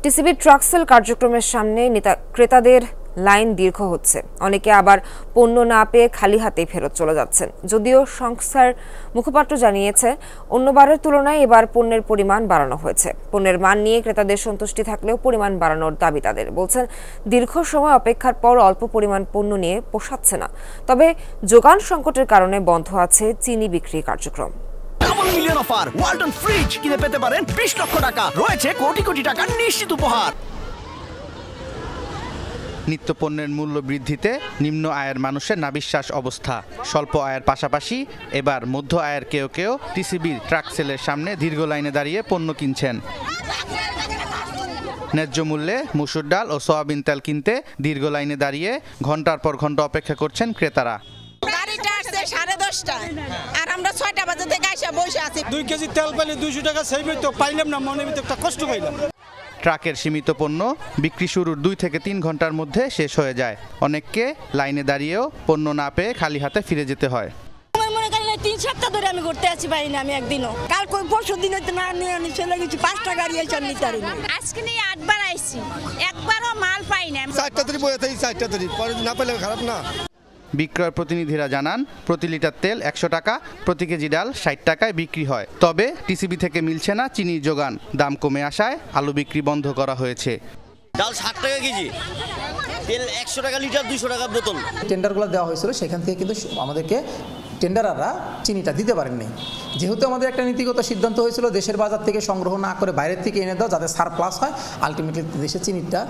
টিসিবির truck sell কার্যক্রমের সামনে ক্রেতাদের লাইন দীর্ঘ হচ্ছে। অনেকে আবার পণ্য না পেয়ে খালি হাতেই ফেরত চলে যাচ্ছেন। যদিও সংস্থার মুখপাত্র জানিয়েছে, অন্যবারের তুলনায় এবার পণ্যের পরিমাণ বাড়ানো হয়েছে। পণ্যের মান নিয়ে ক্রেতাদের সন্তুষ্টি থাকলেও পরিমাণ বাড়ানোর দাবি তাদের। বলছেন, দীর্ঘ সময় অপেক্ষার পর অল্প পরিমাণ পণ্য নিয়ে পোষাচ্ছে না। তবে যোগান সংকটের কারণে বন্ধ আছে চিনি বিক্রি কার্যক্রম। মিলিয়ন অফার ওয়ালটন ফ্রিজ কিনে পেতে পারেন 20 লক্ষ টাকা, রয়েছে কোটি কোটি টাকার নিশ্চিত উপহার। নিত্যপণ্যের মূল্য বৃদ্ধিতে নিম্ন আয়ের মানুষের নাবিশ্বাস অবস্থা। স্বল্প আয়ের পাশাপাশি এবার মধ্য আয়ের কেউ কেউ টিসিবির ট্রাক সেলের সামনে দীর্ঘ লাইনে দাঁড়িয়ে পণ্য কিনছেন। ন্যায্য মূল্যে মসুর ডাল ও সয়াবিন তেল কিনতে দীর্ঘ লাইনে দাঁড়িয়ে ঘন্টার পর ঘন্টা অপেক্ষা করছেন ক্রেতারা। গাড়িটা আসছে 10:30টায়, আর আমরা 6টা বাজে থেকে এসে বসে আছি। 2 কেজি তেল পাইলে 200 টাকা সেভ হইতো, পাইলাম না, মনে ভিতরে একটা কষ্ট পাইলাম। ট্রাকের সীমিত পণ্য বিক্রি শুরুর 2 থেকে 3 ঘন্টার মধ্যে শেষ হয়ে যায়। অনেককে লাইনে দাঁড়িয়েও পণ্য না পেয়ে খালি হাতে ফিরে যেতে হয়। আমার মনে করেন 3 সপ্তাহ ধরে আমি ঘুরতে আসি পারি না। আমি একদিনও কাল কই পরশু দিন হইতে না নিয়ে আমি চলে গেছি, 5টা গাড়ি এসে নিতে পারি না। আজকে নিয়ে 8 বার আইছি, একবারও মাল পাই না। 4টা ধরে বয়ে থাকি, 4টা ধরে পরে না পেলে খারাপ না। বিক্রয় প্রতিনিধিরা জানান, প্রতি লিটার তেল 100 টাকা, প্রতি কেজি ডাল 60 টাকায় বিক্রি হয়। তবে টিসিবি থেকে মিলছে না চিনির যোগান। দাম কমে আসায় আলু বিক্রি বন্ধ করা হয়েছে। ডাল 60 টাকা কেজি, তেল 100 টাকা লিটার, 200 টাকা বোতল। টেন্ডারগুলো দেওয়া হয়েছিল, সেখান থেকে কিন্তু আমাদেরকে টেন্ডাররা চিনিটা দিতে পারেননি। যেহেতু আমাদের একটা নীতিগত সিদ্ধান্ত হয়েছিল দেশের বাজার থেকে সংগ্রহ না করে বাইরের থেকে এনে দাও, যাতে সারপ্লাস হয়, আলটিমেটলি দেশের চিনিটা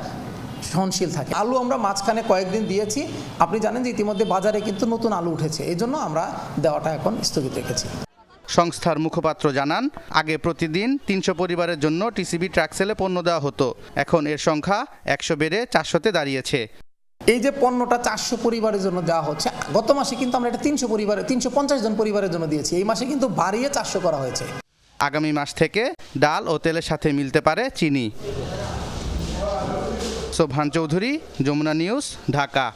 সহনশীল থাকে। আলু আমরা মাঝখানে কয়েকদিন দিয়েছি। আপনি জানেন যে ইতিমধ্যে বাজারে কিন্তু নতুন আলু উঠেছে, এই জন্য আমরা দেওয়াটা এখন স্থগিত রেখেছি। সংস্থার মুখপাত্র জানান, আগে প্রতিদিন 300 পরিবারের জন্য টিসিবি ট্রাক সেলে পণ্য দেওয়া হতো। এখন এর সংখ্যা 100 বেড়ে 400-তে দাঁড়িয়েছে। এই যে পণ্যটা 400 পরিবারের জন্য দেওয়া হচ্ছে, গত মাসে কিন্তু আমরা এটা 350 জন পরিবারের জন্য দিয়েছি। এই মাসে কিন্তু বাড়িয়ে 400 করা হয়েছে। আগামী মাস থেকে ডাল ও তেলের সাথে মিলতে পারে চিনি। সোবহান চৌধুরী, যমুনা নিউজ, ঢাকা।